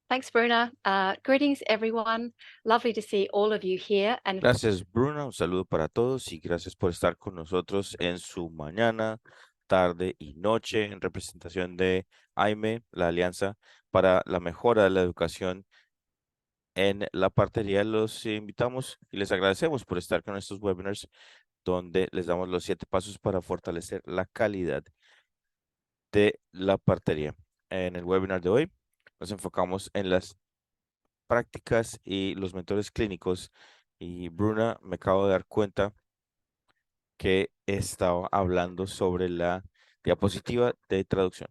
Thanks, Bruna. Greetings, everyone. Lovely to see all of you here. And Gracias, Bruna. Un saludo para todos y gracias por estar con nosotros en su mañana, tarde y noche en representación de AIME, la Alianza para la Mejora de la Educación en la Partería. Los invitamos y les agradecemos por estar con estos webinars donde les damos los 7 pasos para fortalecer la calidad de la partería. En el webinar de hoy nos enfocamos en las prácticas y los mentores clínicos. Y Bruna, me acabo de dar cuenta que estaba hablando sobre la diapositiva de traducción.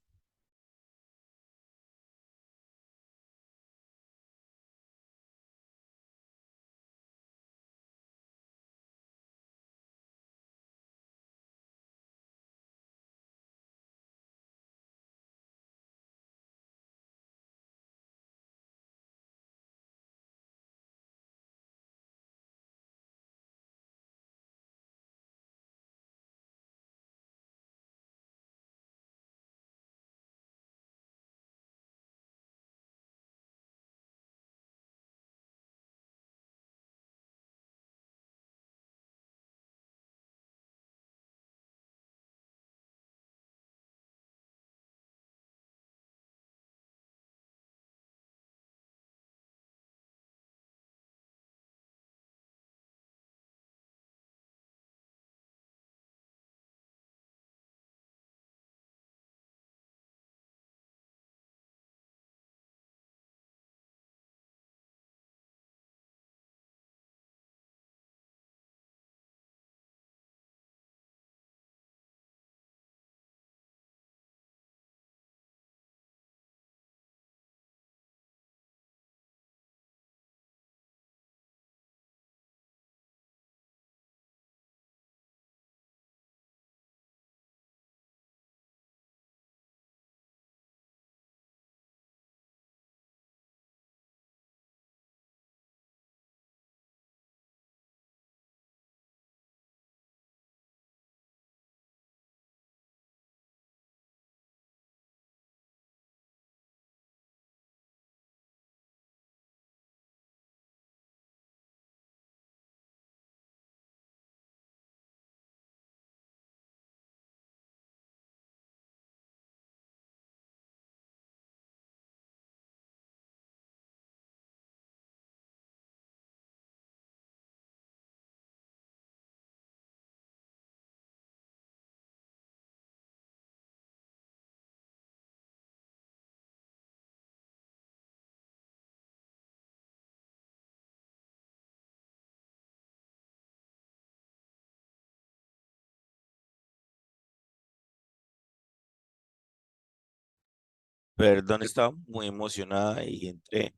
Perdón, estaba muy emocionada y entré.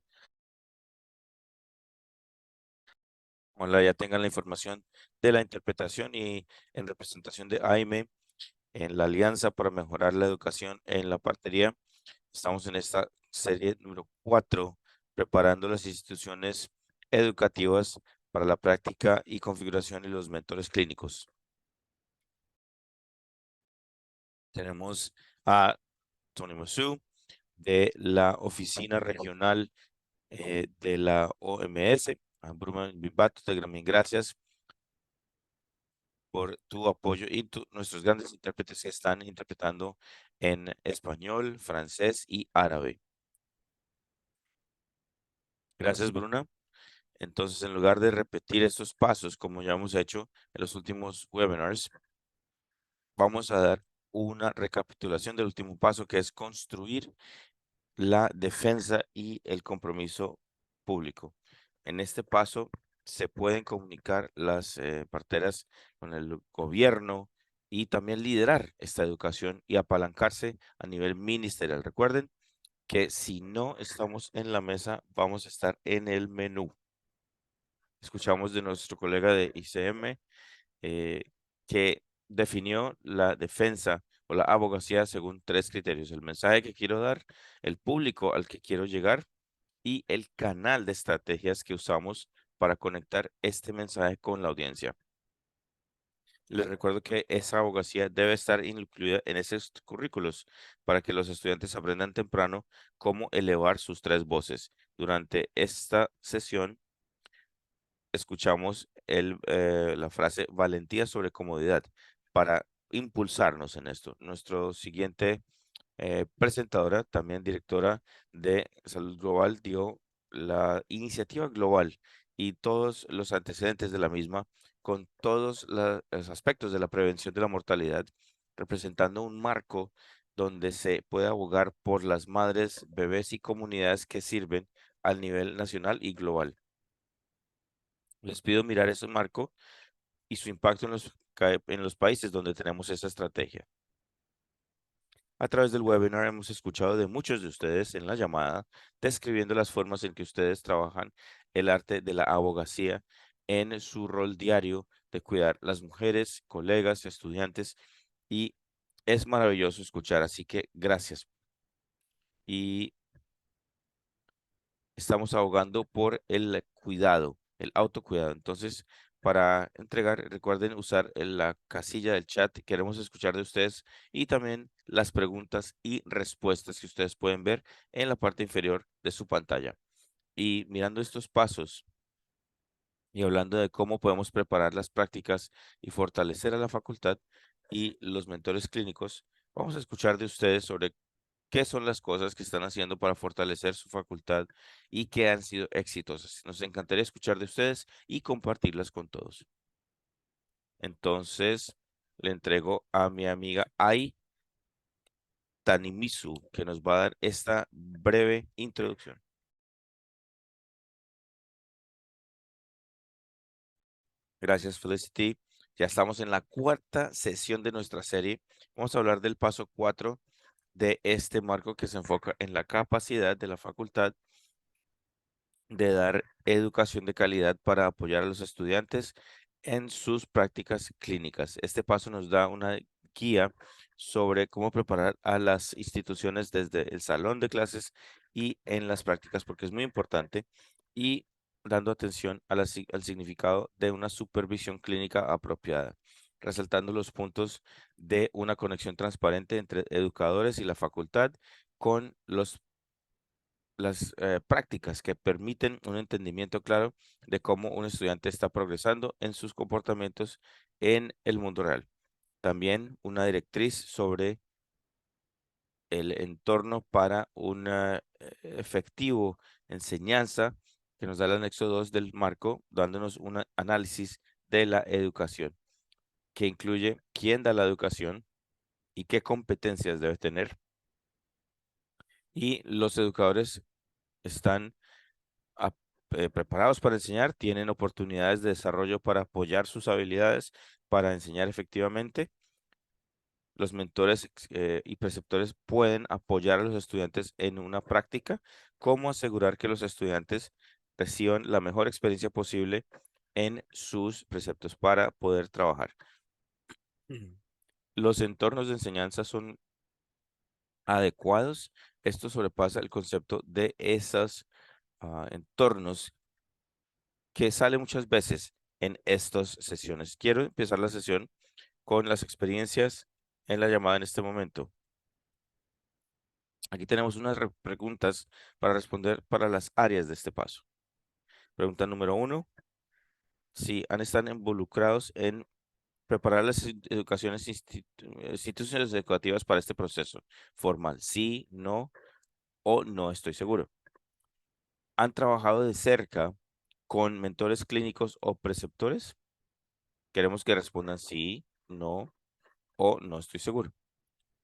Ojalá ya tengan la información de la interpretación y en representación de AIME en la Alianza para Mejorar la Educación en la Partería. Estamos en esta serie número 4, preparando las instituciones educativas para la práctica y configuración y los mentores clínicos. Tenemos a Tony Musu de la Oficina Regional de la OMS. A Bruma Bimbato, también gracias por tu apoyo y nuestros grandes intérpretes que están interpretando en español, francés y árabe. Gracias, Bruna. Entonces, en lugar de repetir estos pasos como ya hemos hecho en los últimos webinars, vamos a dar una recapitulación del último paso, que es construir la defensa y el compromiso público. En este paso se pueden comunicar las parteras con el gobierno y también liderar esta educación y apalancarse a nivel ministerial. Recuerden que si no estamos en la mesa, vamos a estar en el menú. Escuchamos de nuestro colega de ICM eh, que definió la defensa o la abogacía según 3 criterios: el mensaje que quiero dar, el público al que quiero llegar y el canal de estrategias que usamos para conectar este mensaje con la audiencia. Les recuerdo que esa abogacía debe estar incluida en esos currículos para que los estudiantes aprendan temprano cómo elevar sus tres voces. Durante esta sesión escuchamos la frase valentía sobre comodidad para impulsarnos en esto. Nuestro siguiente presentadora, también directora de Salud Global, dio la iniciativa global y todos los antecedentes de la misma con todos los aspectos de la prevención de la mortalidad, representando un marco donde se puede abogar por las madres, bebés y comunidades que sirven al nivel nacional y global. Les pido mirar ese marco y su impacto en en los países donde tenemos esa estrategia. A través del webinar hemos escuchado de muchos de ustedes en la llamada, describiendo las formas en que ustedes trabajan el arte de la abogacía en su rol diario de cuidar las mujeres, colegas, estudiantes, y es maravilloso escuchar, así que gracias. Y estamos abogando por el cuidado, el autocuidado. Entonces, para entregar, recuerden usar la casilla del chat. Queremos escuchar de ustedes y también las preguntas y respuestas que ustedes pueden ver en la parte inferior de su pantalla. Y mirando estos pasos y hablando de cómo podemos preparar las prácticas y fortalecer a la facultad y los mentores clínicos, vamos a escuchar de ustedes sobre qué son las cosas que están haciendo para fortalecer su facultad y que han sido exitosas. Nos encantaría escuchar de ustedes y compartirlas con todos. Entonces, le entrego a mi amiga Ai Tanimisu, que nos va a dar esta breve introducción. Gracias, Felicity. Ya estamos en la cuarta sesión de nuestra serie. Vamos a hablar del paso 4 de este marco que se enfoca en la capacidad de la facultad de dar educación de calidad para apoyar a los estudiantes en sus prácticas clínicas. Este paso nos da una guía sobre cómo preparar a las instituciones desde el salón de clases y en las prácticas, porque es muy importante, y dando atención a al significado de una supervisión clínica apropiada, resaltando los puntos de una conexión transparente entre educadores y la facultad con las prácticas que permiten un entendimiento claro de cómo un estudiante está progresando en sus comportamientos en el mundo real. También una directriz sobre el entorno para una efectivo enseñanza que nos da el anexo 2 del marco, dándonos un análisis de la educación, que incluye quién da la educación y qué competencias debe tener. Y los educadores están ap- preparados para enseñar, tienen oportunidades de desarrollo para apoyar sus habilidades para enseñar efectivamente. Los mentores y preceptores pueden apoyar a los estudiantes en una práctica, cómo asegurar que los estudiantes reciban la mejor experiencia posible en sus preceptos para poder trabajar. Ujú. Los entornos de enseñanza son adecuados. Esto sobrepasa el concepto de esos entornos que sale muchas veces en estas sesiones. Quiero empezar la sesión con las experiencias en la llamada en este momento. Aquí tenemos unas preguntas para responder para las áreas de este paso. Pregunta número 1, si han estado involucrados en preparar las educaciones instituciones educativas para este proceso formal. Sí, no o no estoy seguro. ¿Han trabajado de cerca con mentores clínicos o preceptores? Queremos que respondan sí, no o no estoy seguro.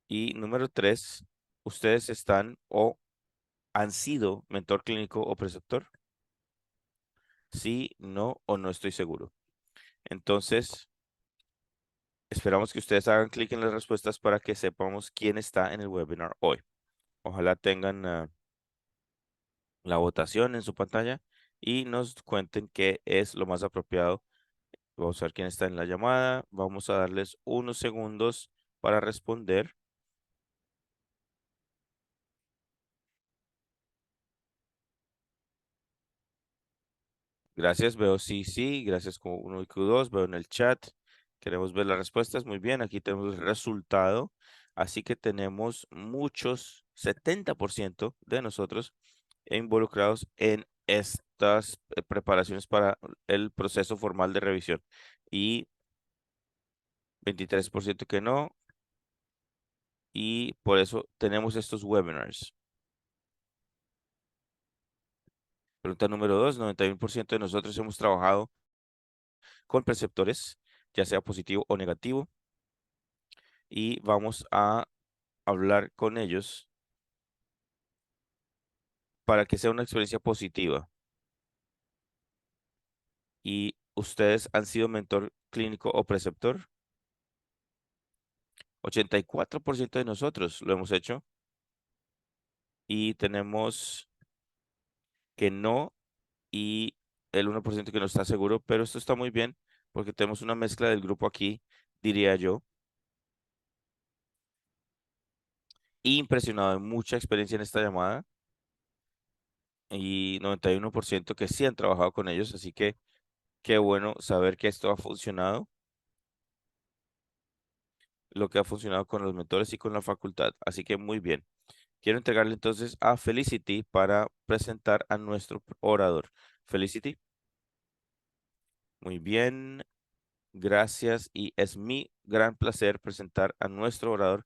Y número 3, ¿ustedes están o han sido mentor clínico o preceptor? Sí, no o no estoy seguro. Entonces, esperamos que ustedes hagan clic en las respuestas para que sepamos quién está en el webinar hoy. Ojalá tengan la votación en su pantalla y nos cuenten qué es lo más apropiado. Vamos a ver quién está en la llamada. Vamos a darles unos segundos para responder. Gracias, veo sí, sí, gracias con 1 y Q2, veo en el chat. Queremos ver las respuestas. Muy bien, aquí tenemos el resultado. Así que tenemos muchos, 70% de nosotros involucrados en estas preparaciones para el proceso formal de revisión y 23% que no, y por eso tenemos estos webinars. Pregunta número 2, 91% de nosotros hemos trabajado con preceptores, ya sea positivo o negativo, y vamos a hablar con ellos para que sea una experiencia positiva. ¿Y ustedes han sido mentor clínico o preceptor? 84% de nosotros lo hemos hecho y tenemos que no y el 1% que no está seguro, pero esto está muy bien porque tenemos una mezcla del grupo aquí, diría yo, y impresionado de mucha experiencia en esta llamada y 91% que sí han trabajado con ellos, así que qué bueno saber que esto ha funcionado, lo que ha funcionado con los mentores y con la facultad, así que muy bien. Quiero entregarle entonces a Felicity para presentar a nuestro orador. Felicity, muy bien, gracias y es mi gran placer presentar a nuestro orador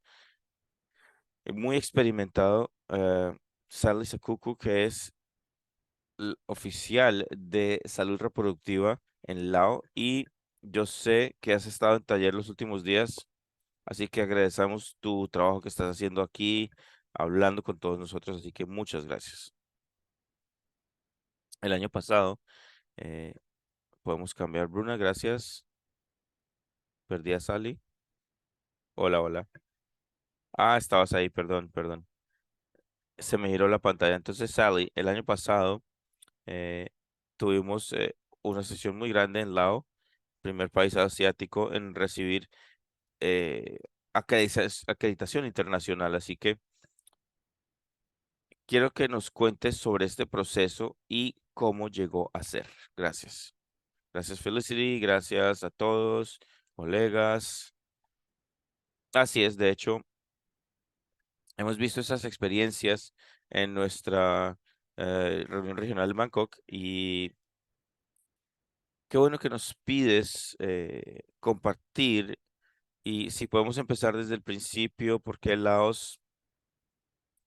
muy experimentado, Sally Sakuku, que es oficial de salud reproductiva en Lao y yo sé que has estado en taller los últimos días, así que agradecemos tu trabajo que estás haciendo aquí, hablando con todos nosotros, así que muchas gracias. El año pasado, eh, podemos cambiar, Bruna, gracias. Perdí a Sally. Hola, hola. Ah, estabas ahí, perdón, perdón. Se me giró la pantalla. Entonces, Sally, el año pasado eh, tuvimos una sesión muy grande en Lao, primer país asiático en recibir eh, acreditación internacional. Así que quiero que nos cuentes sobre este proceso y cómo llegó a ser. Gracias. Gracias, Felicity. Gracias a todos, colegas. Así es, de hecho, hemos visto esas experiencias en nuestra reunión regional de Bangkok y qué bueno que nos pides compartir y si podemos empezar desde el principio, porque Laos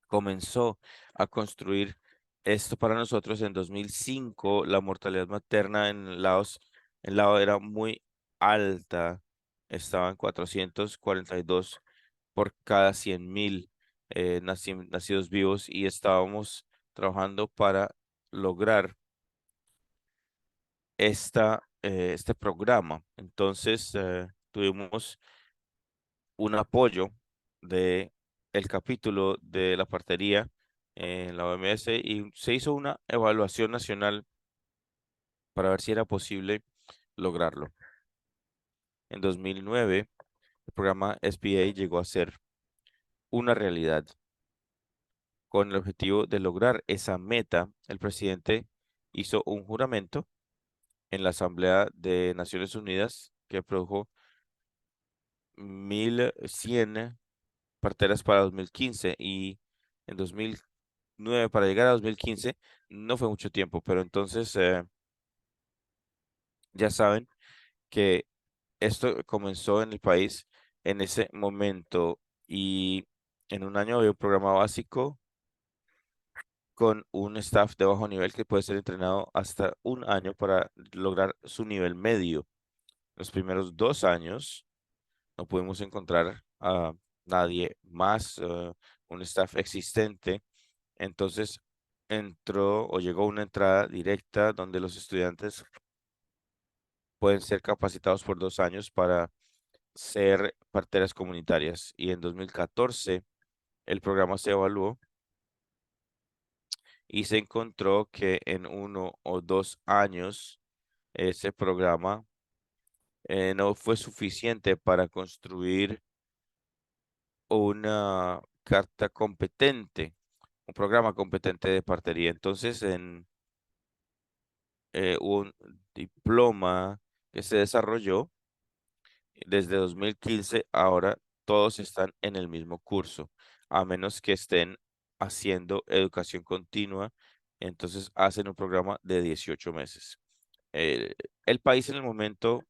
comenzó a construir esto para nosotros en 2005. La mortalidad materna en Laos era muy alta, estaban 442 por cada 100.000 nacidos vivos y estábamos trabajando para lograr este programa. Entonces, tuvimos un apoyo de el capítulo de la partería en la OMS y se hizo una evaluación nacional para ver si era posible lograrlo. En 2009, el programa SBA llegó a ser una realidad. Con el objetivo de lograr esa meta, el presidente hizo un juramento en la Asamblea de Naciones Unidas que produjo 1.100 parteras para 2015 y en 2009 para llegar a 2015 no fue mucho tiempo, pero entonces ya saben que esto comenzó en el país en ese momento y en un año había un programa básico con un staff de bajo nivel que puede ser entrenado hasta un año para lograr su nivel medio. Los primeros 2 años no pudimos encontrar a nadie más, un staff existente. Entonces entró o llegó una entrada directa donde los estudiantes pueden ser capacitados por 2 años para ser parteras comunitarias. Y en 2014 el programa se evaluó y se encontró que en 1 o 2 años ese programa no fue suficiente para construir una carta competente, un programa competente de partería. Entonces, hubo un diploma que se desarrolló Desde 2015 ahora todos están en el mismo curso, a menos que estén haciendo educación continua, entonces hacen un programa de 18 meses. El país en el momento,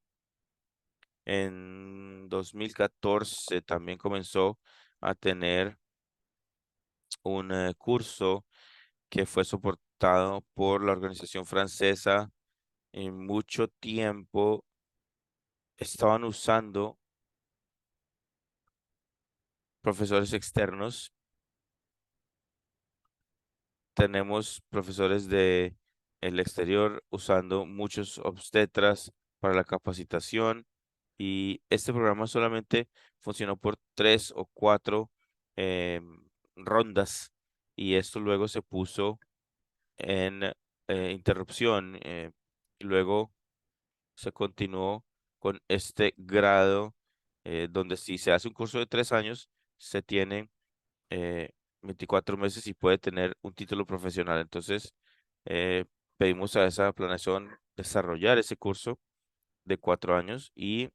en 2014, también comenzó a tener un curso que fue soportado por la organización francesa. En mucho tiempo estaban usando profesores externos. Tenemos profesores de el exterior usando muchos obstetras para la capacitación, y este programa solamente funcionó por 3 o 4 rondas, y esto luego se puso en interrupción. Y luego se continuó con este grado, donde si se hace un curso de 3 años, se tiene eh, 24 meses y puede tener un título profesional. Entonces, eh, pedimos a esa planeación desarrollar ese curso de 4 años, y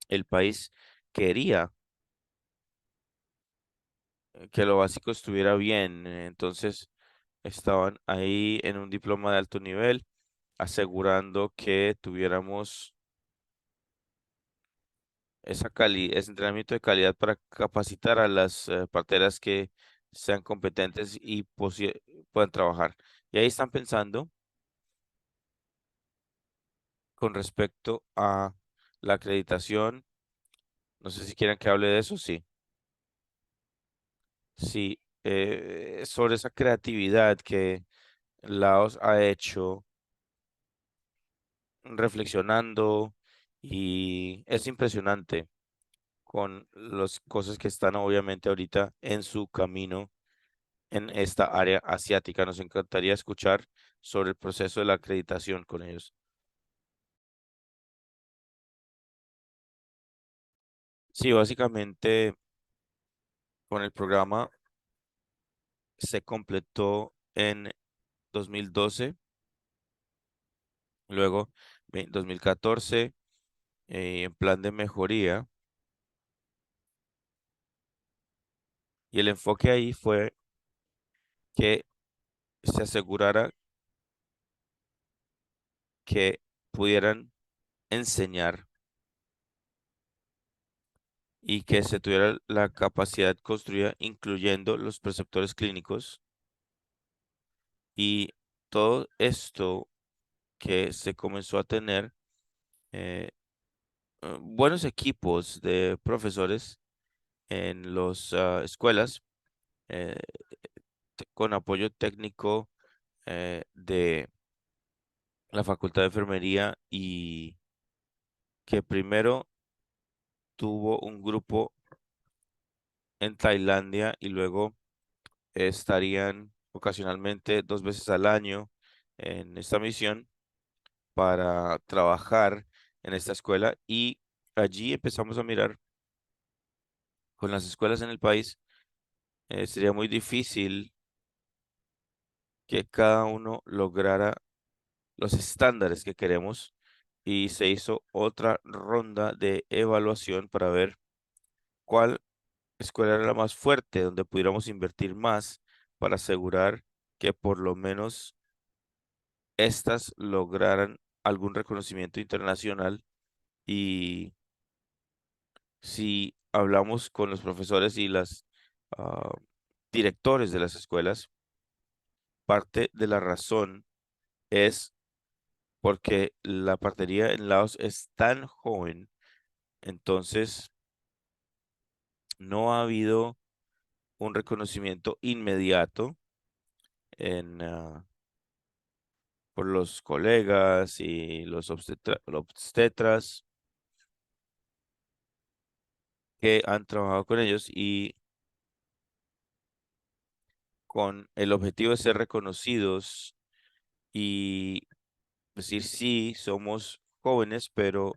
el país quería que lo básico estuviera bien. Entonces, estaban ahí en un diploma de alto nivel, asegurando que tuviéramos ese entrenamiento de calidad para capacitar a las parteras que sean competentes y puedan trabajar. Y ahí están pensando con respecto a la acreditación. No sé si quieren que hable de eso, sí. Sí, sobre esa creatividad que Laos ha hecho reflexionando, y es impresionante con las cosas que están obviamente ahorita en su camino en esta área asiática. Nos encantaría escuchar sobre el proceso de la acreditación con ellos. Sí, básicamente con el programa se completó en 2012, luego 2014, en plan de mejoría, y el enfoque ahí fue que se asegurara que pudieran enseñar y que se tuviera la capacidad construida, incluyendo los preceptores clínicos, y todo esto que se comenzó a tener eh, buenos equipos de profesores en las escuelas, eh, con apoyo técnico de la Facultad de Enfermería, y que primero tuvo un grupo en Tailandia y luego estarían ocasionalmente 2 veces al año en esta misión para trabajar en esta escuela. Y allí empezamos a mirar con las escuelas en el país. Sería muy difícil que cada uno lograra los estándares que queremos, y se hizo otra ronda de evaluación para ver cuál escuela era la más fuerte, donde pudiéramos invertir más para asegurar que por lo menos estas lograran algún reconocimiento internacional. Y si hablamos con los profesores y las ah, directores de las escuelas, parte de la razón es porque la partería en Laos es tan joven. Entonces no ha habido un reconocimiento inmediato en, por los colegas y los obstetras que han trabajado con ellos, y con el objetivo de ser reconocidos y decir, sí, somos jóvenes, pero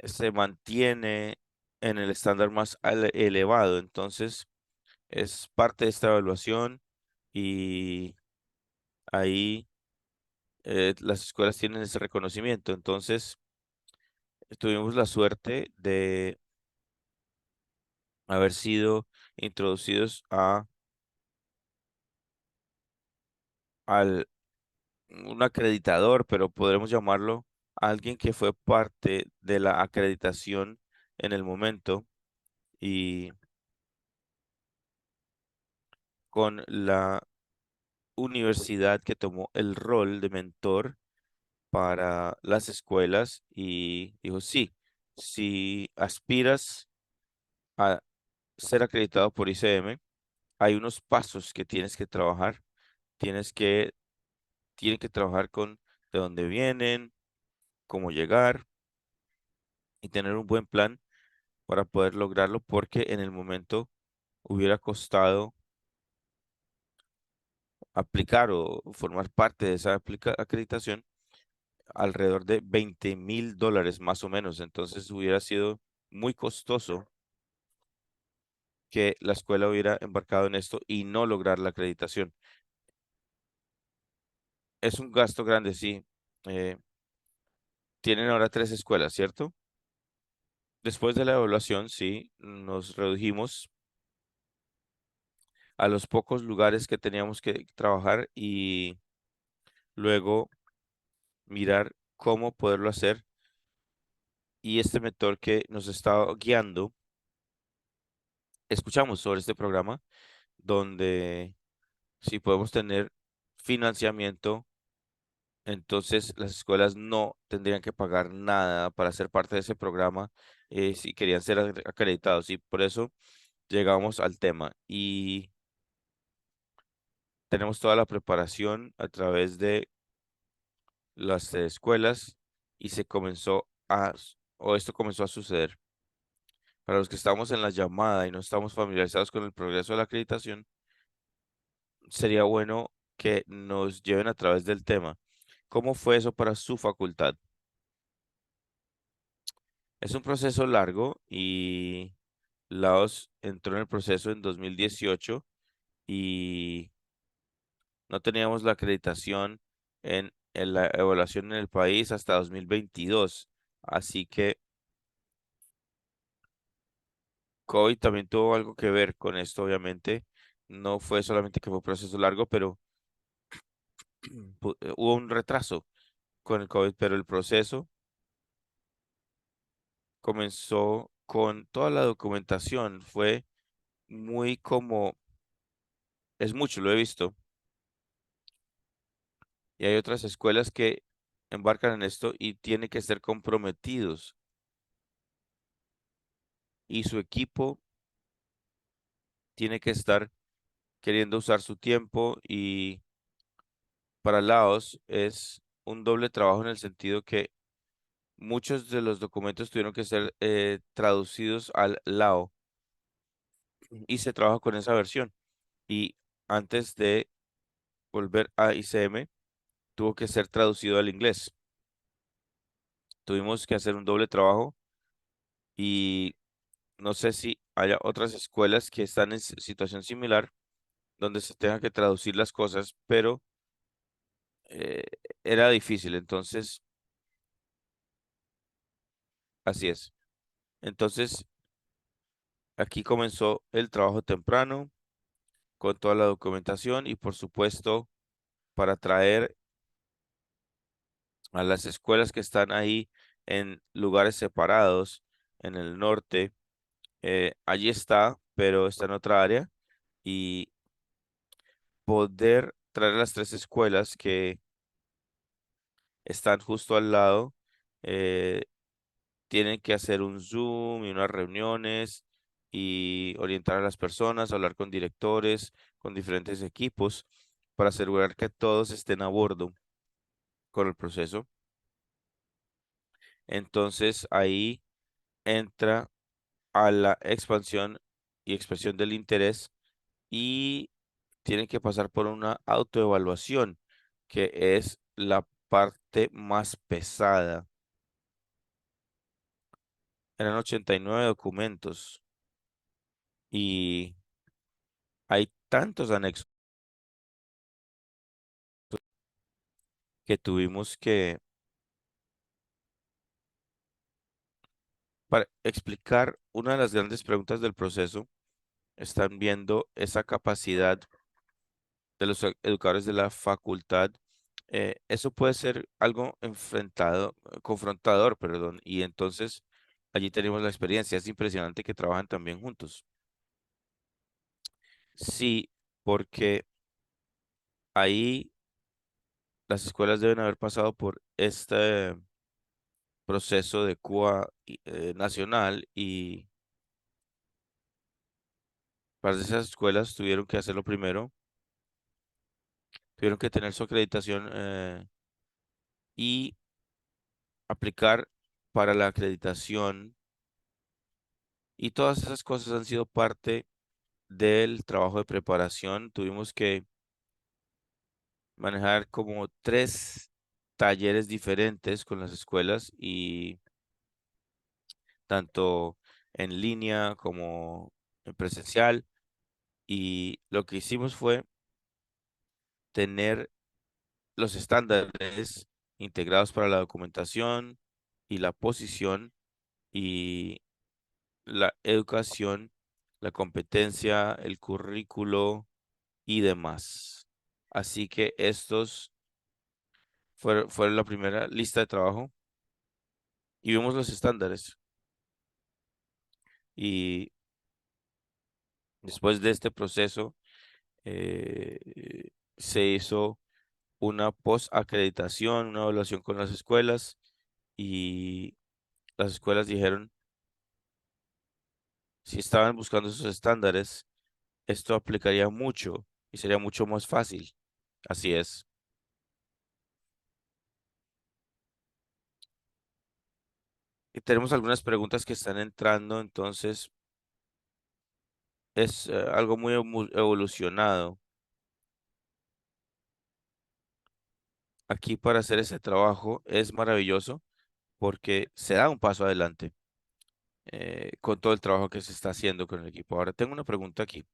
se mantiene en el estándar más elevado. Entonces, es parte de esta evaluación, y ahí las escuelas tienen ese reconocimiento. Entonces, tuvimos la suerte de haber sido introducidos al un acreditador, pero podremos llamarlo alguien que fue parte de la acreditación en el momento y con la universidad que tomó el rol de mentor para las escuelas y dijo, sí, si aspiras a ser acreditado por ICM, hay unos pasos que tienes que trabajar. Tienes que, tienen que trabajar con de dónde vienen, cómo llegar y tener un buen plan para poder lograrlo, porque en el momento hubiera costado aplicar o formar parte de esa acreditación alrededor de $20,000 más o menos. Entonces hubiera sido muy costoso que la escuela hubiera embarcado en esto y no lograr la acreditación. Es un gasto grande, sí. Eh, Tienen ahora 3 escuelas, ¿cierto? Después de la evaluación, sí, nos redujimos a los pocos lugares que teníamos que trabajar y luego mirar cómo poderlo hacer. Y este mentor que nos estaba guiando, escuchamos sobre este programa donde si podemos tener financiamiento, entonces las escuelas no tendrían que pagar nada para ser parte de ese programa si querían ser acreditados. Y por eso llegamos al tema y tenemos toda la preparación a través de las escuelas y se comenzó o esto comenzó a suceder. Para los que estamos en la llamada y no estamos familiarizados con el progreso de la acreditación, sería bueno que nos lleven a través del tema. ¿Cómo fue eso para su facultad? Es un proceso largo y Laos entró en el proceso en 2018 y no teníamos la acreditación en la evaluación en el país hasta 2022. Así que COVID también tuvo algo que ver con esto, obviamente. No fue solamente que fue un proceso largo, pero hubo un retraso con el COVID, pero el proceso comenzó con toda la documentación. Fue muy como, es mucho, lo he visto. Y hay otras escuelas que embarcan en esto y tienen que ser comprometidos. Y su equipo tiene que estar queriendo usar su tiempo y para Laos es un doble trabajo en el sentido que muchos de los documentos tuvieron que ser traducidos al Lao y se trabaja con esa versión. Y antes de volver a ICM, tuvo que ser traducido al inglés. Tuvimos que hacer un doble trabajo y no sé si haya otras escuelas que están en situación similar donde se tenga que traducir las cosas, pero eh, era difícil. Entonces, así es. Entonces, aquí comenzó el trabajo temprano con toda la documentación y por supuesto para traer a las escuelas que están ahí en lugares separados en el norte. Allí está, pero está en otra área y poder traer a las 3 escuelas que están justo al lado. eh, Tienen que hacer un Zoom y unas reuniones y orientar a las personas, hablar con directores, con diferentes equipos para asegurar que todos estén a bordo con el proceso. Entonces ahí entra a la expansión y expresión del interés y tienen que pasar por una autoevaluación, que es la parte más pesada. Eran 89 documentos y hay tantos anexos que tuvimos que, para explicar una de las grandes preguntas del proceso, están viendo esa capacidad de los educadores de la facultad. Eso puede ser algo confrontador, perdón, y entonces allí tenemos la experiencia. Es impresionante que trabajan también juntos. Sí, porque ahí las escuelas deben haber pasado por este proceso de CUA nacional y para esas escuelas tuvieron que hacerlo primero, tuvieron que tener su acreditación y aplicar para la acreditación y todas esas cosas han sido parte del trabajo de preparación. Tuvimos que manejar como 3 talleres diferentes con las escuelas y tanto en línea como en presencial. Y lo que hicimos fue tener los estándares integrados para la documentación y la posición y la educación, la competencia, el currículo y demás. Así que estos fueron la primera lista de trabajo y vimos los estándares. Y después de este proceso se hizo una post-acreditación, una evaluación con las escuelas y las escuelas dijeron si estaban buscando esos estándares, esto aplicaría mucho y sería mucho más fácil. Así es. Y tenemos algunas preguntas que están entrando, entonces es algo muy evolucionado. Aquí para hacer ese trabajo es maravilloso porque se da un paso adelante con todo el trabajo que se está haciendo con el equipo. Ahora tengo una pregunta aquí.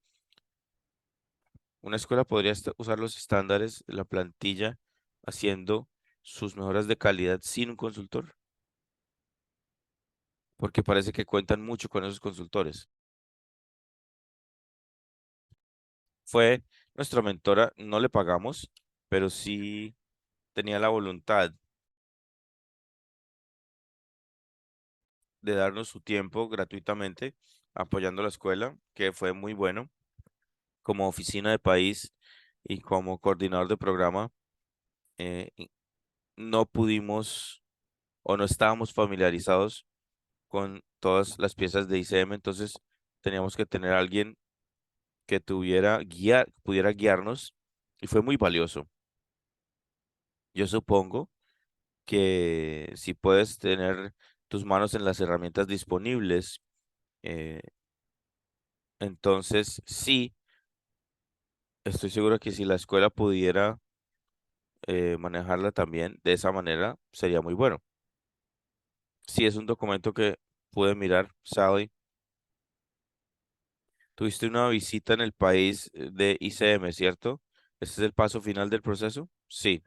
¿Una escuela podría usar los estándares de la plantilla haciendo sus mejoras de calidad sin un consultor? Porque parece que cuentan mucho con esos consultores. Fue nuestra mentora, no le pagamos, pero sí tenía la voluntad de darnos su tiempo gratuitamente apoyando la escuela, que fue muy bueno. Como oficina de país y como coordinador de programa, no pudimos o no estábamos familiarizados con todas las piezas de ICM, entonces teníamos que tener a alguien que pudiera guiarnos y fue muy valioso. Yo supongo que si puedes tener tus manos en las herramientas disponibles, eh, entonces sí, estoy seguro que si la escuela pudiera manejarla también de esa manera, sería muy bueno. Sí, es un documento que pude mirar, Sally. Tuviste una visita en el país de ICM, ¿cierto? ¿Este es el paso final del proceso? Sí,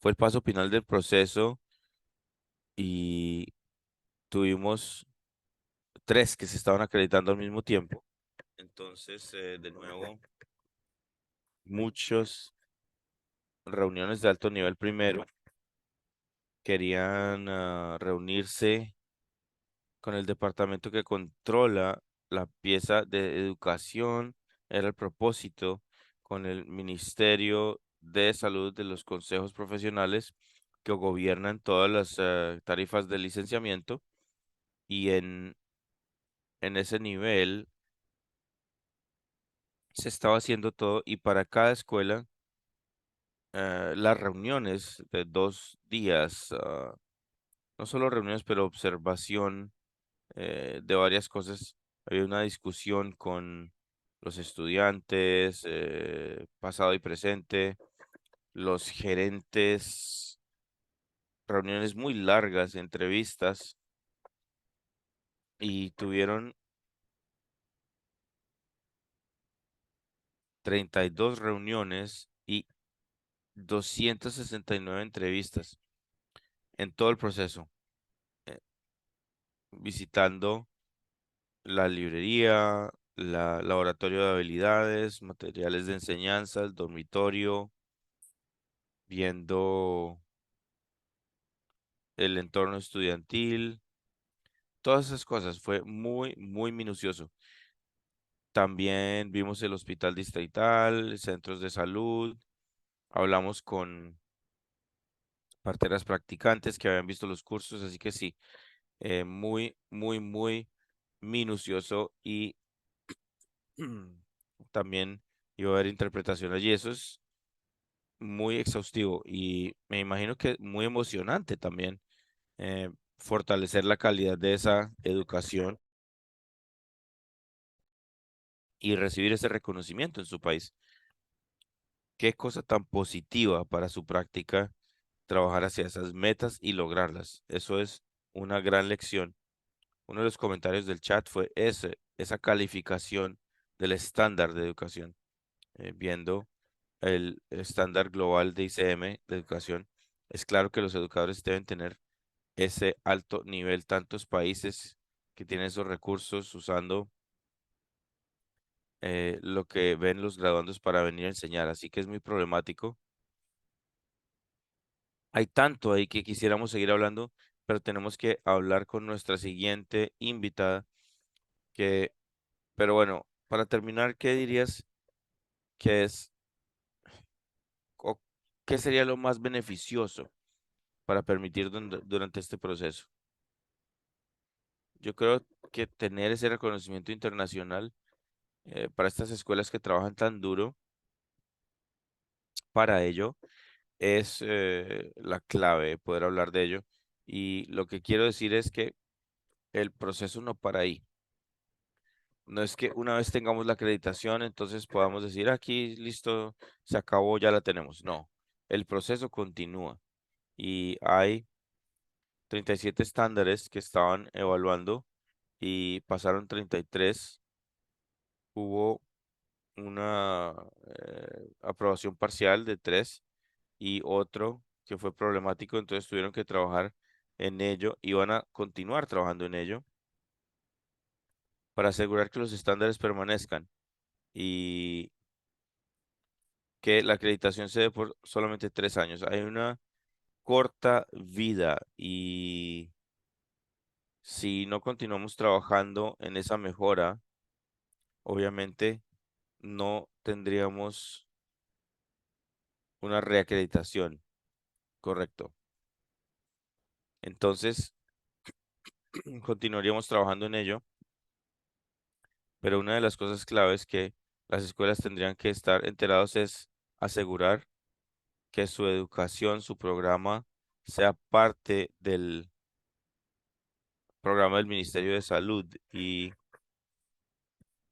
fue el paso final del proceso y tuvimos 3 que se estaban acreditando al mismo tiempo. Entonces, de nuevo, muchas reuniones de alto nivel primero querían reunirse con el departamento que controla la pieza de educación, era el propósito, con el Ministerio de Salud de los consejos profesionales que gobiernan todas las tarifas de licenciamiento y en ese nivel se estaba haciendo todo y para cada escuela las reuniones de 2 días, no solo reuniones, pero observación de varias cosas. Había una discusión con los estudiantes, pasado y presente, los gerentes, reuniones muy largas, entrevistas, y tuvieron 32 reuniones y 269 entrevistas en todo el proceso, eh, visitando la librería, la laboratorio de habilidades, materiales de enseñanza, el dormitorio, viendo el entorno estudiantil, todas esas cosas. Fue muy, muy minucioso. También vimos el hospital distrital, centros de salud, hablamos con parteras practicantes que habían visto los cursos, así que sí, muy, muy, muy minucioso y también iba a haber interpretación allí. Eso es muy exhaustivo y me imagino que muy emocionante también, fortalecer la calidad de esa educación y recibir ese reconocimiento en su país. Qué cosa tan positiva para su práctica trabajar hacia esas metas y lograrlas. Eso es una gran lección. Uno de los comentarios del chat fue esa calificación del estándar de educación, viendo el estándar global de ICM de educación. Es claro que los educadores deben tener ese alto nivel, tantos países que tienen esos recursos usando lo que ven los graduandos para venir a enseñar, así que es muy problemático. Hay tanto ahí que quisiéramos seguir hablando, pero tenemos que hablar con nuestra siguiente invitada, que, pero bueno, para terminar, ¿qué dirías que es o qué sería lo más beneficioso para permitir durante este proceso? Yo creo que tener ese reconocimiento internacional, para estas escuelas que trabajan tan duro para ello es, la clave, poder hablar de ello. Y lo que quiero decir es que el proceso no para ahí. No es que una vez tengamos la acreditación, entonces podamos decir aquí, listo, se acabó, ya la tenemos. No, el proceso continúa y hay 37 estándares que estaban evaluando y pasaron 33. Hubo una, aprobación parcial de 3 y otro que fue problemático, entonces tuvieron que trabajar en ello y van a continuar trabajando en ello para asegurar que los estándares permanezcan y que la acreditación se dé por solamente 3 años. Hay una corta vida y si no continuamos trabajando en esa mejora, obviamente no tendríamos una reacreditación, correcto. Entonces, continuaríamos trabajando en ello, pero una de las cosas claves que las escuelas tendrían que estar enterados es asegurar que su educación, su programa, sea parte del programa del Ministerio de Salud y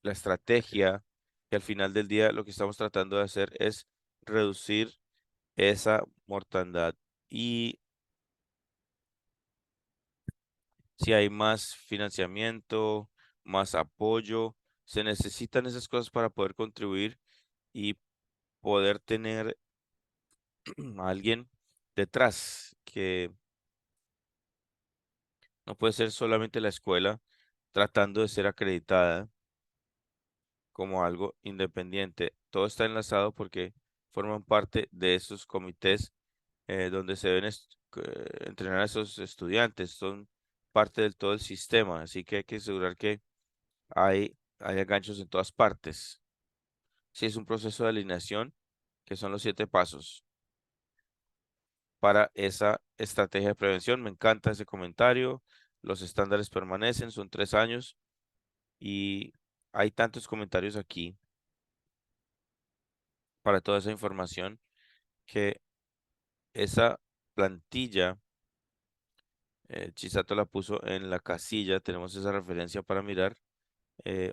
la estrategia, que al final del día lo que estamos tratando de hacer es reducir esa mortandad. Y si hay más financiamiento, más apoyo, se necesitan esas cosas para poder contribuir y poder tener a alguien detrás, que no puede ser solamente la escuela tratando de ser acreditada como algo independiente. Todo está enlazado porque forman parte de esos comités, donde se deben entrenar a esos estudiantes, son parte del todo el sistema, así que hay que asegurar que hay ganchos en todas partes. Sí, es un proceso de alineación, que son los 7 pasos para esa estrategia de prevención. Me encanta ese comentario. Los estándares permanecen, son 3 años y hay tantos comentarios aquí para toda esa información que esa plantilla, Chisato la puso en la casilla. Tenemos esa referencia para mirar.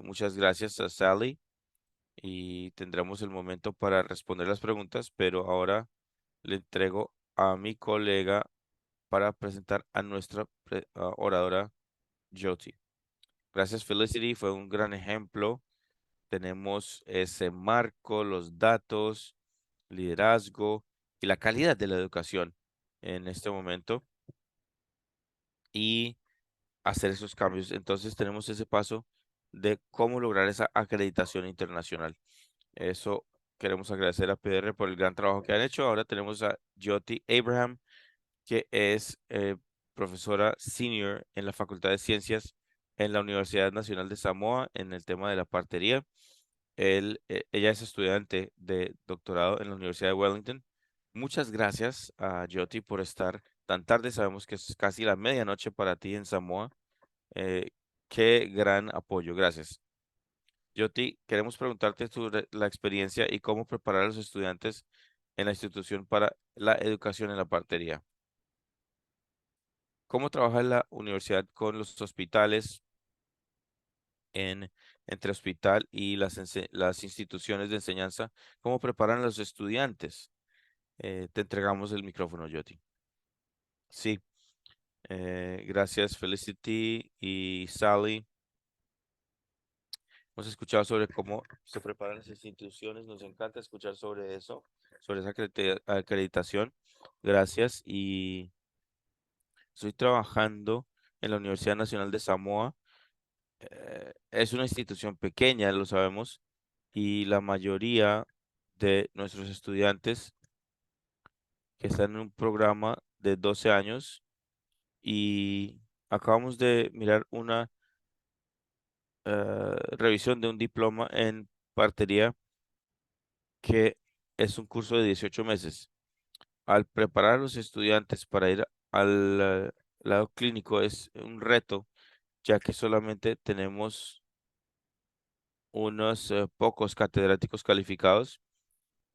Muchas gracias a Sally y tendremos el momento para responder las preguntas, pero ahora le entrego a mi colega para presentar a nuestra oradora Jyoti. Gracias, Felicity, fue un gran ejemplo. Tenemos ese marco, los datos, liderazgo y la calidad de la educación en este momento y hacer esos cambios. Entonces tenemos ese paso de cómo lograr esa acreditación internacional. Eso queremos agradecer a PDR por el gran trabajo que han hecho. Ahora tenemos a Jyoti Abraham, que es profesora senior en la Facultad de Ciencias en la Universidad Nacional de Samoa en el tema de la partería. Ella es estudiante de doctorado en la Universidad de Wellington. Muchas gracias a Jyoti por estar tan tarde. Sabemos que es casi la medianoche para ti en Samoa. Eh, Qué gran apoyo. Gracias. Jyoti, queremos preguntarte sobre la experiencia y cómo preparar a los estudiantes en la institución para la educación en la partería. ¿Cómo trabaja la universidad con los hospitales entre hospital y las instituciones de enseñanza? ¿Cómo preparan a los estudiantes? Te entregamos el micrófono, Jyoti. Sí, gracias Felicity y Sally. Hemos escuchado sobre cómo se preparan las instituciones. Nos encanta escuchar sobre eso, sobre esa acreditación. Gracias. Y estoy trabajando en la Universidad Nacional de Samoa. Es una institución pequeña, lo sabemos, y la mayoría de nuestros estudiantes que están en un programa de 12 años y acabamos de mirar una revisión de un diploma en partería que es un curso de 18 meses. Al preparar a los estudiantes para ir al lado clínico es un reto, ya que solamente tenemos unos pocos catedráticos calificados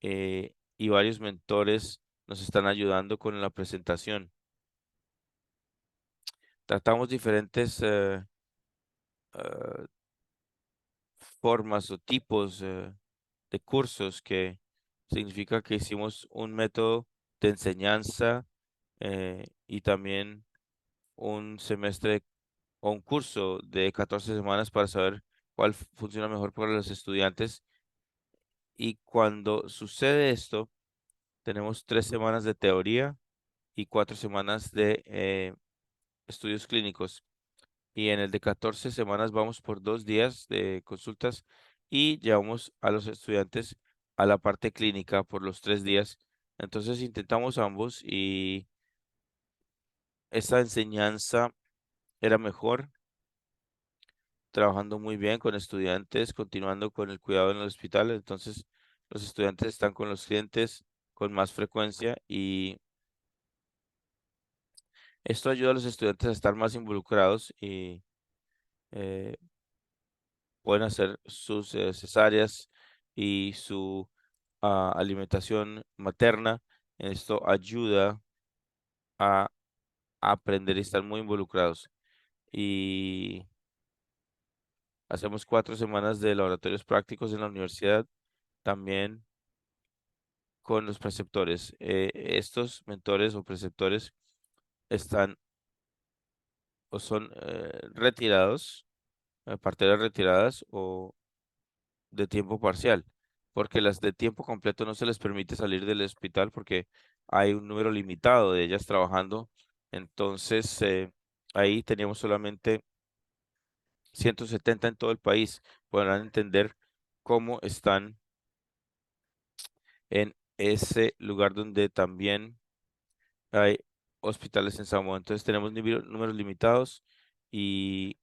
y varios mentores nos están ayudando con la presentación. Tratamos diferentes eh, formas o tipos de cursos que significa que hicimos un método de enseñanza y también un semestre o un curso de 14 semanas para saber cuál funciona mejor para los estudiantes. Y cuando sucede esto, tenemos 3 semanas de teoría y 4 semanas de estudios clínicos. Y en el de 14 semanas vamos por 2 días de consultas y llevamos a los estudiantes a la parte clínica por los 3 días. Entonces intentamos ambos y esta enseñanza era mejor, trabajando muy bien con estudiantes, continuando con el cuidado en el hospital. Entonces los estudiantes están con los clientes con más frecuencia y esto ayuda a los estudiantes a estar más involucrados y eh, pueden hacer sus cesáreas y su alimentación materna. Esto ayuda a aprender y estar muy involucrados. Y hacemos 4 semanas de laboratorios prácticos en la universidad, también con los preceptores. Estos mentores o preceptores están o son retirados, parteras retiradas o de tiempo parcial, porque las de tiempo completo no se les permite salir del hospital porque hay un número limitado de ellas trabajando. Entonces, ahí teníamos solamente 170 en todo el país. Podrán entender cómo están en ese lugar donde también hay hospitales en Samoa. Entonces, tenemos números limitados y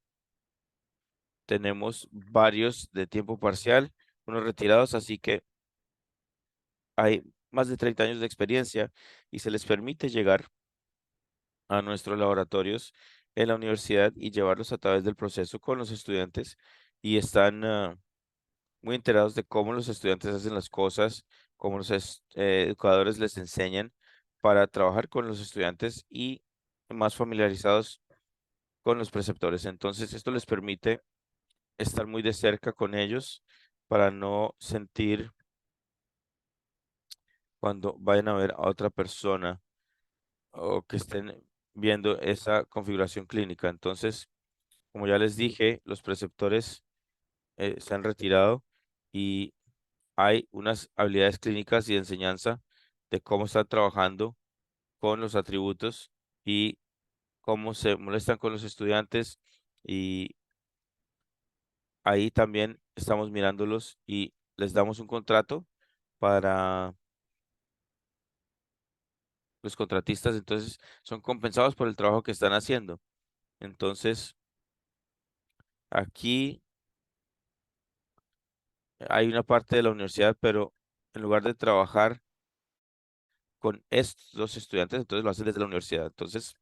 tenemos varios de tiempo parcial, unos retirados, así que hay más de 30 años de experiencia y se les permite llegar a nuestros laboratorios en la universidad y llevarlos a través del proceso con los estudiantes y están muy enterados de cómo los estudiantes hacen las cosas, cómo los educadores les enseñan para trabajar con los estudiantes y más familiarizados con los preceptores. Entonces, esto les permite estar muy de cerca con ellos para no sentir cuando vayan a ver a otra persona o que estén viendo esa configuración clínica. Entonces, como ya les dije, los preceptores se han retirado y hay unas habilidades clínicas y de enseñanza de cómo están trabajando con los atributos y cómo se molestan con los estudiantes, y ahí también estamos mirándolos y les damos un contrato para los contratistas, entonces son compensados por el trabajo que están haciendo. Entonces, aquí hay una parte de la universidad, pero en lugar de trabajar con estos dos estudiantes, entonces lo hacen desde la universidad. Entonces,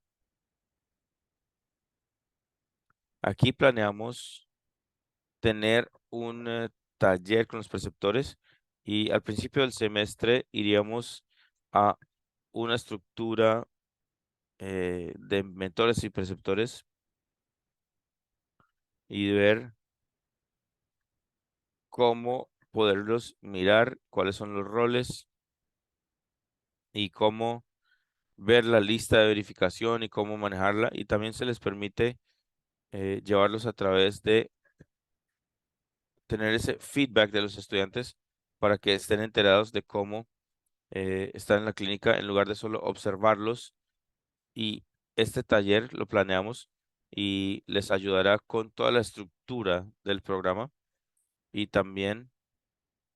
aquí planeamos tener un taller con los preceptores, y al principio del semestre iríamos a una estructura de mentores y preceptores y ver cómo poderlos mirar, cuáles son los roles y cómo ver la lista de verificación y cómo manejarla. Y también se les permite llevarlos a través de tener ese feedback de los estudiantes para que estén enterados de cómo están en la clínica en lugar de solo observarlos. Y este taller lo planeamos y les ayudará con toda la estructura del programa, y también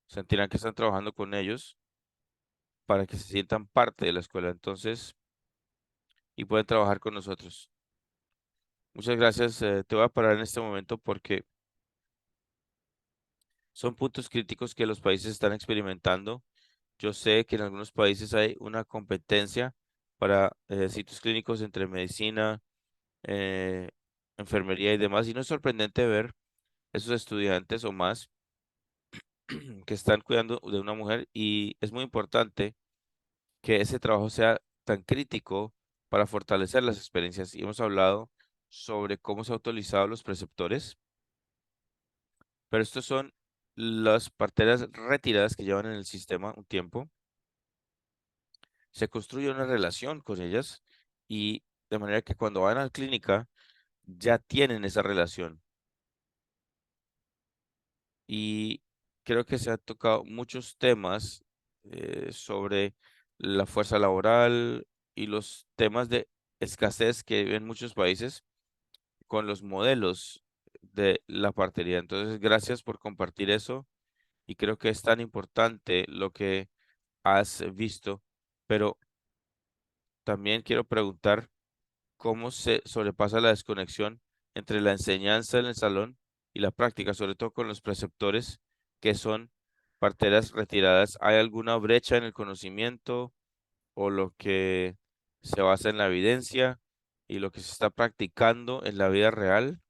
sentirán que están trabajando con ellos para que se sientan parte de la escuela, entonces, y pueden trabajar con nosotros. Muchas gracias. Te voy a parar en este momento porque son puntos críticos que los países están experimentando. Yo sé que en algunos países hay una competencia para sitios clínicos entre medicina, eh, enfermería y demás, y no es sorprendente ver esos estudiantes o más que están cuidando de una mujer, y es muy importante que ese trabajo sea tan crítico para fortalecer las experiencias. Y hemos hablado sobre cómo se han utilizado los preceptores, pero estos son las parteras retiradas que llevan en el sistema un tiempo. Se construye una relación con ellas, y de manera que cuando van a la clínica ya tienen esa relación. Y creo que se han tocado muchos temas sobre la fuerza laboral y los temas de escasez que viven muchos países con los modelos de la partería. Entonces, gracias por compartir eso, y creo que es tan importante lo que has visto, pero también quiero preguntar cómo se sobrepasa la desconexión entre la enseñanza en el salón y la práctica, sobre todo con los preceptores que son parteras retiradas. ¿Hay alguna brecha en el conocimiento o lo que se basa en la evidencia y lo que se está practicando en la vida real?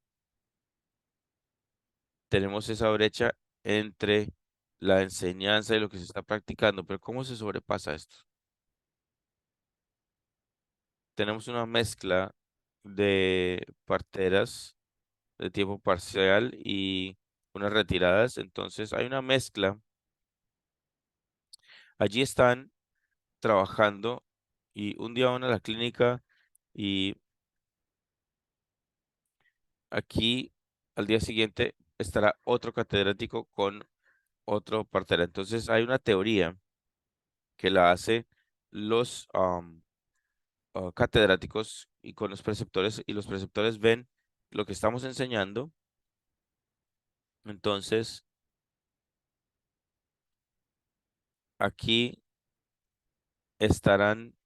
Tenemos esa brecha entre la enseñanza y lo que se está practicando, pero ¿cómo se sobrepasa esto? Tenemos una mezcla de parteras de tiempo parcial y unas retiradas, entonces hay una mezcla. Allí están trabajando, y un día van a la clínica, y aquí al día siguiente estará otro catedrático con otro partera. Entonces hay una teoría que la hace los catedráticos y con los preceptores, y los preceptores ven lo que estamos enseñando. Entonces aquí estarán,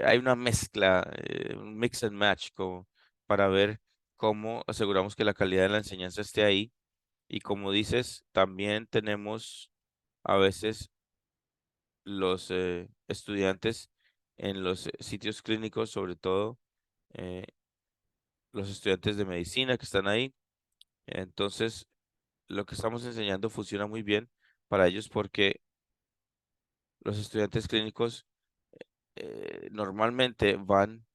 hay una mezcla, un mix and match, como para ver cómo aseguramos que la calidad de la enseñanza esté ahí. Y como dices, también tenemos a veces los estudiantes en los sitios clínicos, sobre todo eh, los estudiantes de medicina que están ahí. Entonces, lo que estamos enseñando funciona muy bien para ellos porque los estudiantes clínicos normalmente van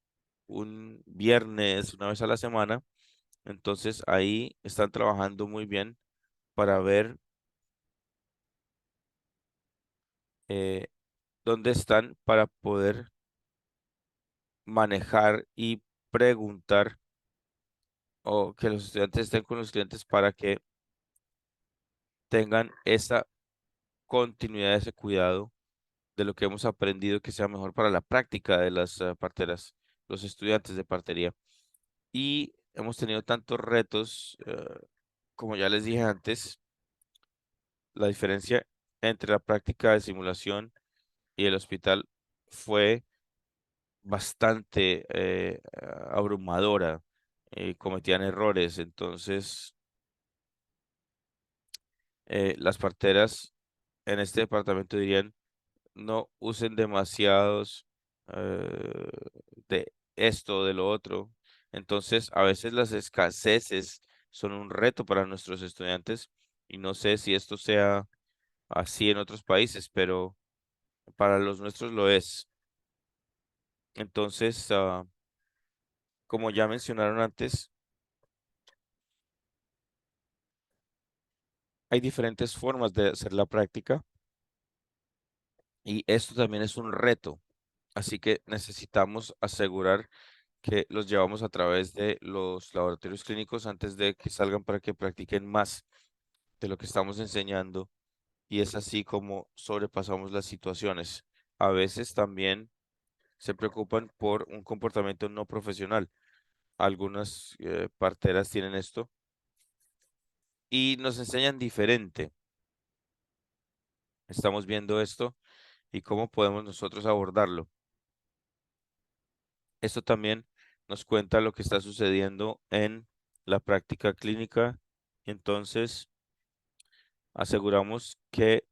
un viernes, una vez a la semana. Entonces, ahí están trabajando muy bien para ver eh, dónde están para poder manejar y preguntar, o que los estudiantes estén con los clientes para que tengan esa continuidad, ese cuidado de lo que hemos aprendido que sea mejor para la práctica de las parteras, los estudiantes de partería. Y hemos tenido tantos retos, como ya les dije antes, la diferencia entre la práctica de simulación y el hospital fue bastante abrumadora. Cometían errores, entonces las parteras en este departamento dirían no usen demasiados eh, de esto o de lo otro. Entonces, a veces las escaseces son un reto para nuestros estudiantes y no sé si esto sea así en otros países, pero para los nuestros lo es. Entonces, como ya mencionaron antes, hay diferentes formas de hacer la práctica y esto también es un reto. Así que necesitamos asegurar que los llevamos a través de los laboratorios clínicos antes de que salgan para que practiquen más de lo que estamos enseñando y es así como sobrepasamos las situaciones. A veces también se preocupan por un comportamiento no profesional. Algunas parteras tienen esto y nos enseñan diferente. Estamos viendo esto y cómo podemos nosotros abordarlo. Esto también nos cuenta lo que está sucediendo en la práctica clínica. Entonces, aseguramos que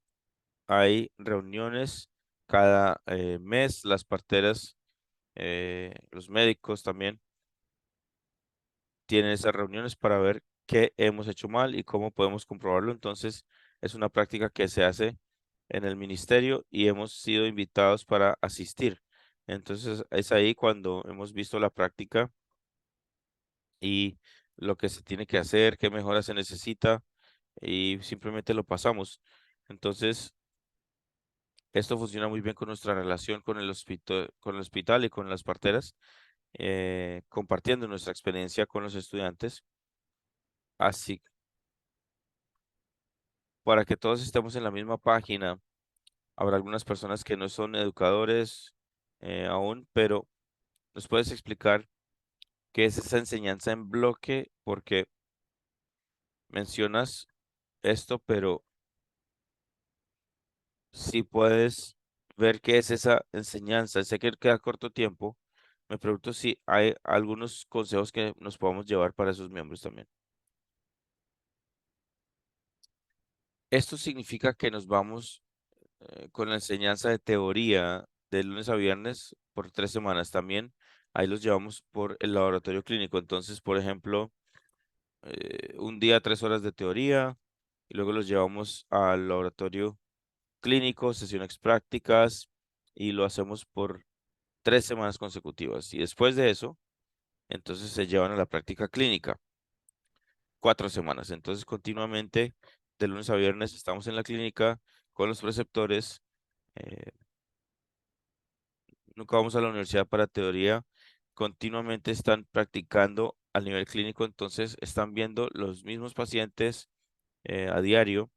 hay reuniones cada mes, las parteras, los médicos también tienen esas reuniones para ver qué hemos hecho mal y cómo podemos comprobarlo. Entonces, es una práctica que se hace en el ministerio y hemos sido invitados para asistir. Entonces, es ahí cuando hemos visto la práctica y lo que se tiene que hacer, qué mejora se necesita y simplemente lo pasamos. Entonces, esto funciona muy bien con nuestra relación con el hospital y con las parteras, compartiendo nuestra experiencia con los estudiantes. Así, para que todos estemos en la misma página, habrá algunas personas que no son educadores aún, pero ¿nos puedes explicar qué es esa enseñanza en bloque? Porque mencionas esto, pero si puedes ver qué es esa enseñanza. Sé que queda corto tiempo. Me pregunto si hay algunos consejos que nos podamos llevar para esos miembros también. Esto significa que nos vamos con la enseñanza de teoría de lunes a viernes por 3 semanas. También ahí los llevamos por el laboratorio clínico. Entonces, por ejemplo, un día 3 horas de teoría y luego los llevamos al laboratorio clínico, sesiones prácticas y lo hacemos por 3 semanas consecutivas. Y después de eso, entonces se llevan a la práctica clínica, 4 semanas. Entonces, continuamente, de lunes a viernes, estamos en la clínica con los preceptores. eh, Nunca vamos a la universidad para teoría. Continuamente están practicando al nivel clínico, entonces están viendo los mismos pacientes a diario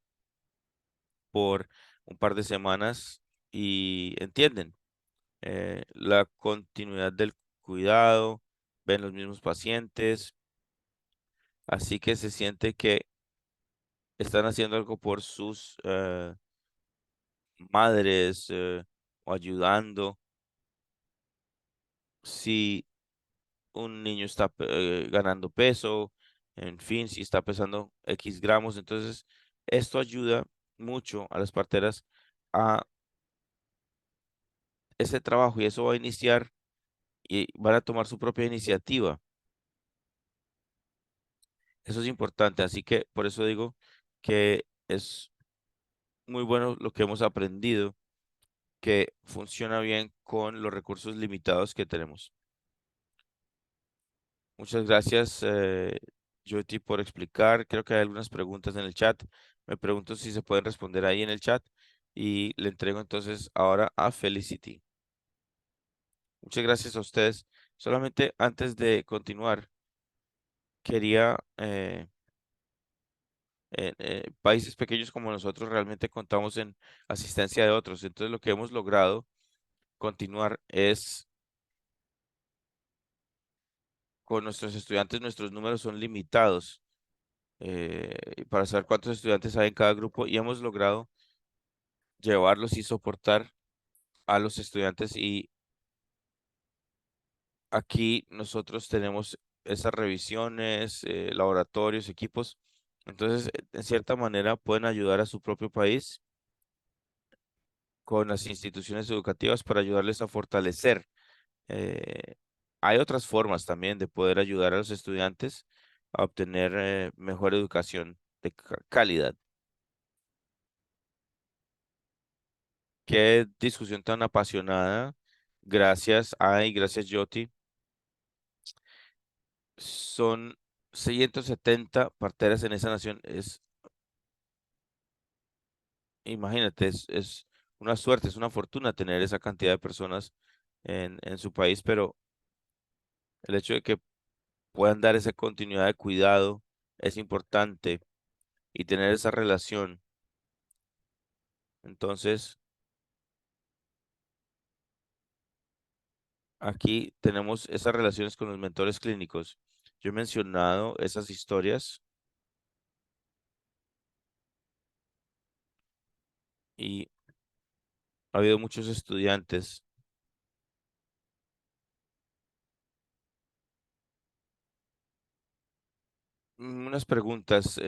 por un par de semanas y entienden la continuidad del cuidado, ven los mismos pacientes, así que se siente que están haciendo algo por sus madres o ayudando. Si un niño está ganando peso, en fin, si está pesando X gramos, entonces esto ayuda mucho a las parteras a ese trabajo y eso va a iniciar y van a tomar su propia iniciativa. Eso es importante, así que por eso digo que es muy bueno lo que hemos aprendido, que funciona bien con los recursos limitados que tenemos. Muchas gracias, Jyoti, por explicar. Creo que hay algunas preguntas en el chat. Me pregunto si se pueden responder ahí en el chat y le entrego entonces ahora a Felicity. Muchas gracias a ustedes. Solamente antes de continuar, quería En países pequeños como nosotros realmente contamos en asistencia de otros. Entonces lo que hemos logrado continuar es con nuestros estudiantes, nuestros números son limitados para saber cuántos estudiantes hay en cada grupo y hemos logrado llevarlos y soportar a los estudiantes y aquí nosotros tenemos esas revisiones, laboratorios, equipos. Entonces, en cierta manera, pueden ayudar a su propio país con las instituciones educativas para ayudarles a fortalecer. Eh, Hay otras formas también de poder ayudar a los estudiantes a obtener mejor educación de calidad. Qué discusión tan apasionada. Gracias, Ay, gracias, Yoti. Son 670 parteras en esa nación. Imagínate, es una suerte, es una fortuna tener esa cantidad de personas en su país, pero el hecho de que puedan dar esa continuidad de cuidado es importante y tener esa relación. Entonces, aquí tenemos esas relaciones con los mentores clínicos. Yo he mencionado esas historias y ha habido muchos estudiantes. Unas preguntas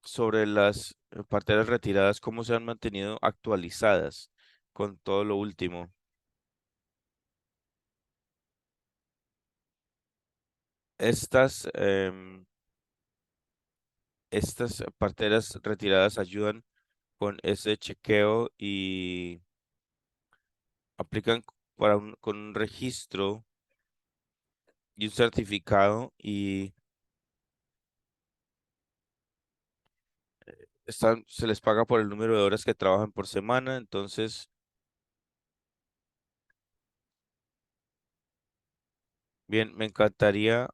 sobre las parteras retiradas, ¿cómo se han mantenido actualizadas con todo lo último? Estas, estas parteras retiradas ayudan con ese chequeo y aplican con un registro y un certificado y se les paga por el número de horas que trabajan por semana. Entonces, bien, me encantaría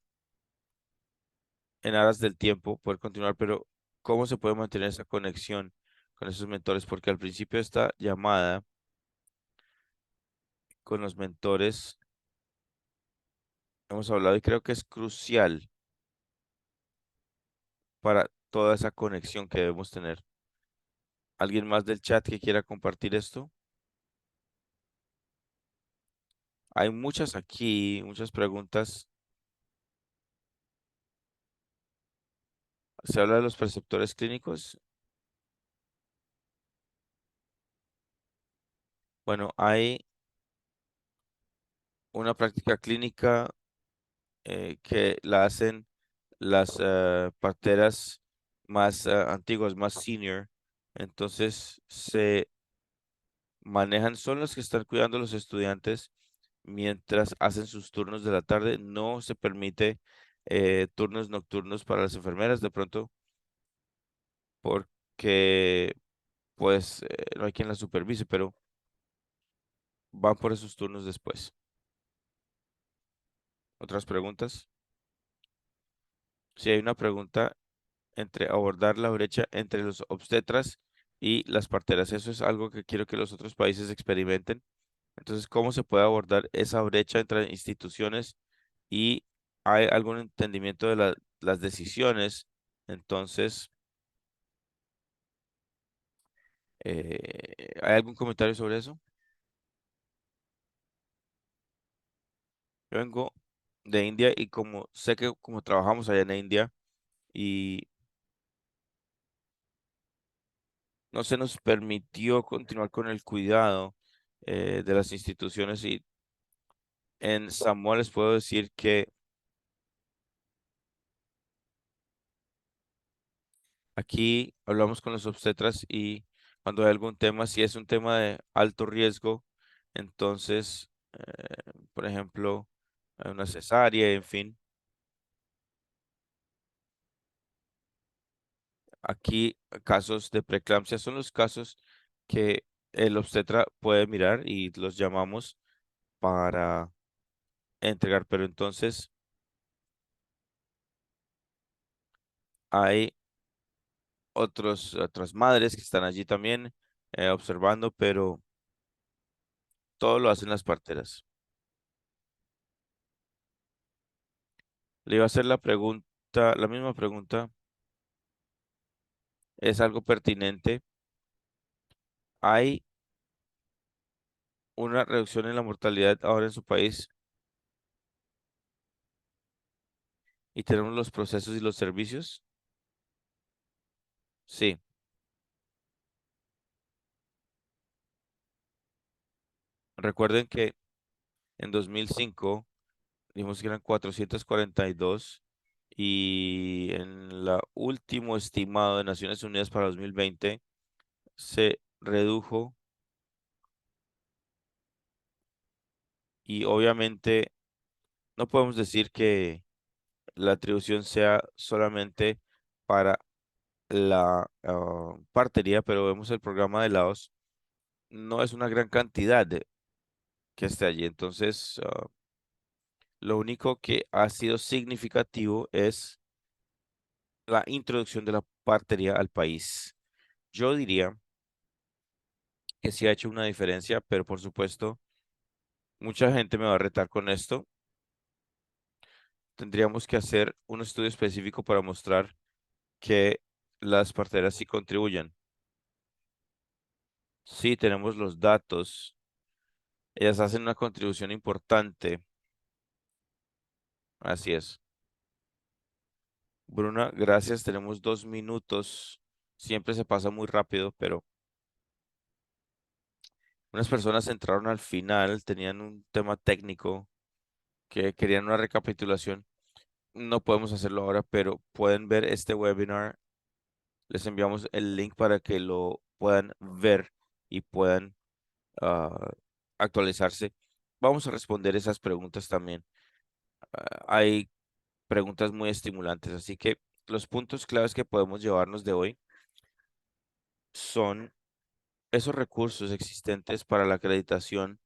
en aras del tiempo poder continuar, pero ¿cómo se puede mantener esa conexión con esos mentores? Porque al principio esta llamada con los mentores hemos hablado y creo que es crucial para toda esa conexión que debemos tener. ¿Alguien más del chat que quiera compartir esto? Hay muchas aquí, muchas preguntas. Se habla de los preceptores clínicos. Bueno, hay una práctica clínica que la hacen las parteras más antiguas, más senior. Entonces se manejan, son los que están cuidando a los estudiantes mientras hacen sus turnos de la tarde. No se permite turnos nocturnos para las enfermeras, de pronto porque pues no hay quien la supervise, pero van por esos turnos después. ¿Otras preguntas? Si hay una pregunta entre abordar la brecha entre los obstetras y las parteras. Eso es algo que quiero que los otros países experimenten. Entonces, ¿cómo se puede abordar esa brecha entre instituciones y hay algún entendimiento de las decisiones? Entonces, ¿hay algún comentario sobre eso? Yo vengo de India y como sé que como trabajamos allá en India y no se nos permitió continuar con el cuidado de las instituciones y en Samoa les puedo decir que aquí hablamos con los obstetras y cuando hay algún tema, si es un tema de alto riesgo, entonces, por ejemplo, hay una cesárea, en fin, aquí casos de preeclampsia son los casos que el obstetra puede mirar y los llamamos para entregar, pero entonces hay otras madres que están allí también observando, pero todo lo hacen las parteras. Le iba a hacer la misma pregunta. Es algo pertinente. ¿Hay una reducción en la mortalidad ahora en su país? ¿Y tenemos los procesos y los servicios? Sí. Recuerden que en 2005 dijimos que eran 442 y en el último estimado de Naciones Unidas para 2020 se redujo y obviamente no podemos decir que la atribución sea solamente para la partería, pero vemos el programa de lados, no es una gran cantidad que esté allí. Entonces, lo único que ha sido significativo es la introducción de la partería al país. Yo diría que sí ha hecho una diferencia, pero por supuesto, mucha gente me va a retar con esto. Tendríamos que hacer un estudio específico para mostrar que las parteras sí contribuyen. Sí, tenemos los datos. Ellas hacen una contribución importante. Así es. Bruna, gracias. Tenemos 2 minutos. Siempre se pasa muy rápido, pero unas personas entraron al final, tenían un tema técnico que querían una recapitulación. No podemos hacerlo ahora, pero pueden ver este webinar. Les enviamos el link para que lo puedan ver y puedan ah, actualizarse. Vamos a responder esas preguntas también. Hay preguntas muy estimulantes, así que los puntos claves que podemos llevarnos de hoy son esos recursos existentes para la acreditación.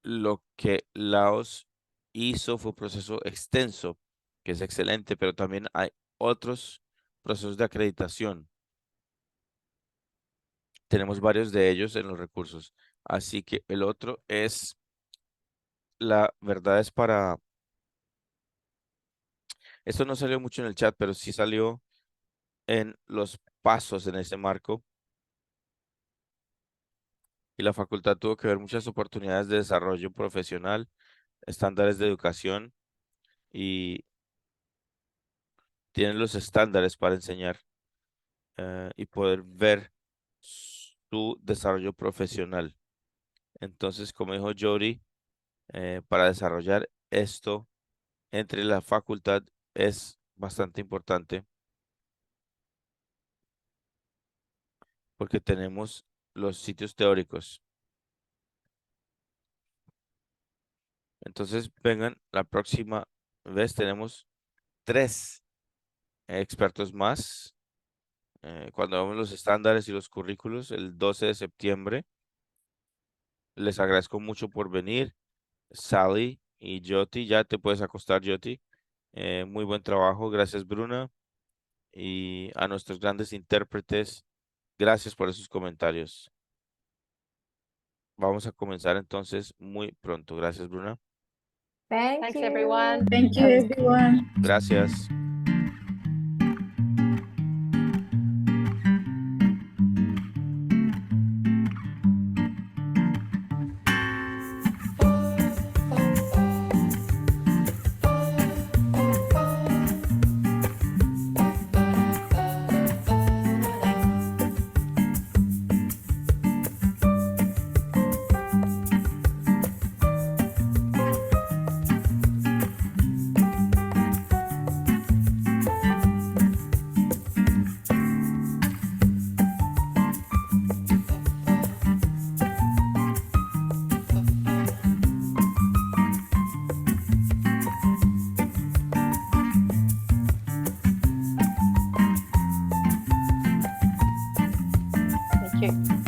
Lo que Laos hizo fue un proceso extenso, que es excelente, pero también hay otros procesos de acreditación. Tenemos varios de ellos en los recursos. Así que el otro es, la verdad es para, esto no salió mucho en el chat, pero sí salió en los pasos en ese marco. Y la facultad tuvo que ver muchas oportunidades de desarrollo profesional, estándares de educación y tienen los estándares para enseñar y poder ver su desarrollo profesional. Entonces, como dijo Jody, para desarrollar esto entre la facultad es bastante importante porque tenemos los sitios teóricos. Entonces, vengan, la próxima vez tenemos 3 expertos más. Cuando vemos los estándares y los currículos, el 12 de septiembre. Les agradezco mucho por venir. Sally y Joti, ya te puedes acostar, Joti. Muy buen trabajo, gracias Bruna. Y a nuestros grandes intérpretes, gracias por esos comentarios. Vamos a comenzar entonces muy pronto. Gracias, Bruna. Thanks, everyone. Thank you, everyone. Gracias. Thank you.